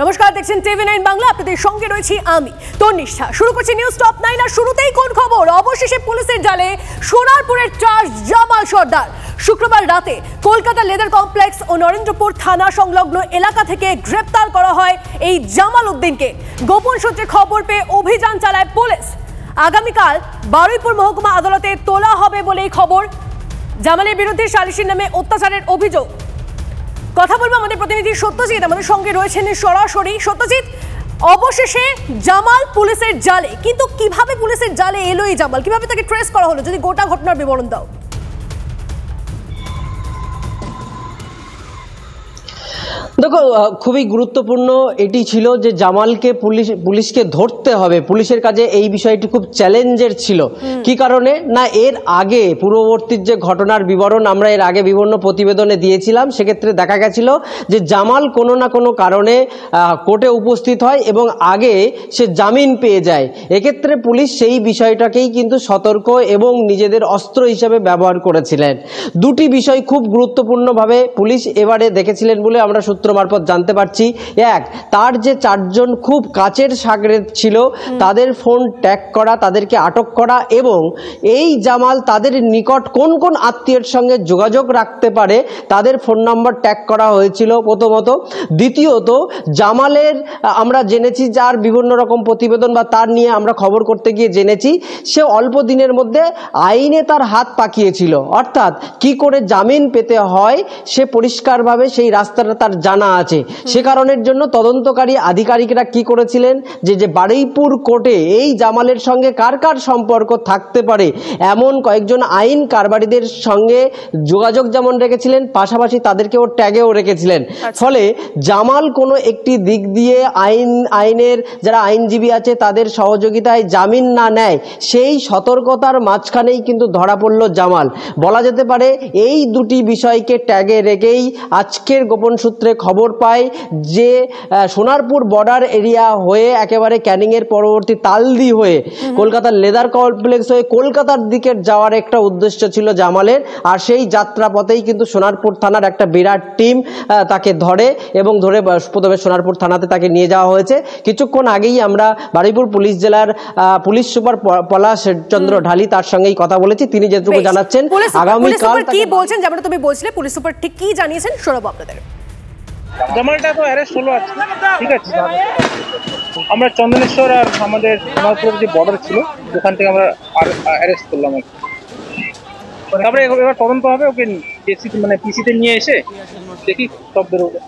নমস্কার, দেখছেন টিভি 9 বাংলা। আপনাদের সঙ্গে রয়েছি আমি তনিষ্ঠা। শুরু করছি নিউজ টপ 9। আর শুরুতেই কোন খবর? অবশেষে পুলিশের জালে সোনারপুরের চার জামাল সর্দার। শুক্রবার রাতে কলকাতা লেদার কমপ্লেক্স ও নরেন্দ্রপুর থানা সংলগ্ন এলাকা থেকে গ্রেপ্তার করা হয় এই জামাল উদ্দিনকে। গোপন সূত্রে খবর পেয়ে অভিযান চালায় পুলিশ। আগামীকাল বারুইপুর মহকুমা আদালতে তোলা হবে বলেই খবর। জামালের বিরুদ্ধে সালিসির নামে অত্যাচারের অভিযোগ। কথা বলবো আমাদের প্রতিনিধি সত্যজিৎ আমাদের সঙ্গে রয়েছেন সরাসরি। সত্যজিৎ, অবশেষে জামাল পুলিশের জালে, কিন্তু কিভাবে পুলিশের জালে এলো এই জামাল? কিভাবে তাকে ট্রেস করা হলো? যদি গোটা ঘটনার বিবরণ দাও। দেখো, খুবই গুরুত্বপূর্ণ এটি ছিল যে জামালকে পুলিশকে ধরতে হবে। পুলিশের কাছে এই বিষয়টি খুব চ্যালেঞ্জের ছিল। কি কারণে না, এর আগে পূর্ববর্তী যে ঘটনার বিবরণ আমরা এর আগে বিভিন্ন প্রতিবেদনে দিয়েছিলাম, সেক্ষেত্রে দেখা গেছিল যে জামাল কোনো না কোনো কারণে কোর্টে উপস্থিত হয় এবং আগে সে জামিন পেয়ে যায়। এক্ষেত্রে পুলিশ সেই বিষয়টাকেই কিন্তু সতর্ক এবং নিজেদের অস্ত্র হিসেবে ব্যবহার করেছিলেন। দুটি বিষয় খুব গুরুত্বপূর্ণভাবে পুলিশ এবারে দেখেছিলেন বলে আমরা সূত্র মারফত জানতে পারছি। এক, তার যে চারজন খুব কাছের সাগরেদ ছিল তাদের ফোন ট্যাগ করা, তাদেরকে আটক করা, এবং এই জামাল তাদের নিকট কোন কোন আত্মীয়ের সঙ্গে যোগাযোগ রাখতে পারে তাদের ফোন নাম্বার ট্যাগ করা হয়েছিল প্রথমত। দ্বিতীয়ত, জামালের আমরা জেনেছি, যার বিভিন্ন রকম প্রতিবেদন বা তার নিয়ে আমরা খবর করতে গিয়ে জেনেছি, সে অল্প দিনের মধ্যে আইনে তার হাত পাকিয়েছিল। অর্থাৎ কি করে জামিন পেতে হয় সে পরিষ্কারভাবে সেই রাস্তাটা তার জানা আছে। সে কারণের জন্য তদন্তকারী আধিকারিকরা কি করেছিলেন, যে বারুইপুর কোর্টে এই জামালের সঙ্গে কার কার সম্পর্ক থাকতে পারে এমন কয়েকজন আইন কারবারিদের সঙ্গে যোগাযোগ যেমন রেখেছিলেন, পাশাপাশি তাদেরকেও ট্যাগেও রেখেছিলেন। ফলে জামাল কোনো একটি দিক দিয়ে আইনের যারা আইনজীবী আছে তাদের সহযোগিতায় জামিন না নেয়, সেই সতর্কতার মাঝখানেই কিন্তু ধরা পড়ল জামাল। বলা যেতে পারে এই দুটি বিষয়কে ট্যাগে রেখেই আজকের গোপন সূত্রে খবর পায় যে সোনারপুর বর্ডার এরিয়া হয়ে একেবারে ক্যানিংয়ের পরবর্তী তালদি হয়ে কলকাতার লেদার কমপ্লেক্স হয়ে কলকাতার দিকে যাওয়ার একটা উদ্দেশ্য ছিল জামালের। আর সেই যাত্রাপথেই কিন্তু সোনারপুর থানার একটা বিরাট টিম তাকে ধরে এবং ধরে প্রথমে সোনারপুর থানাতে তাকে নিয়ে যাওয়া হয়েছে। কিছুক্ষণ আগেই আমরা বারুইপুর পুলিশ জেলার পুলিশ সুপার পলাশ চন্দ্র ঢালি তার সঙ্গেই কথা বলেছি। তিনি যেটুকু জানাচ্ছেন, আগামীকাল কি বলছেন, যেমন তুমি বলছিলে পুলিশ সুপার ঠিক কি জানিয়েছেন শোনাবো আপনাদের। জামালটা তো অ্যারেস্ট হলো আজকে, ঠিক আছে। আমরা চন্দনেশ্বর আর আমাদের সোনারপুরের যে বর্ডার ছিল ওখান থেকে আমরা অ্যারেস্ট করলাম। তারপরে এবার তদন্ত হবে, ওকে পিসিতে নিয়ে এসে দেখি সব বেরোবে।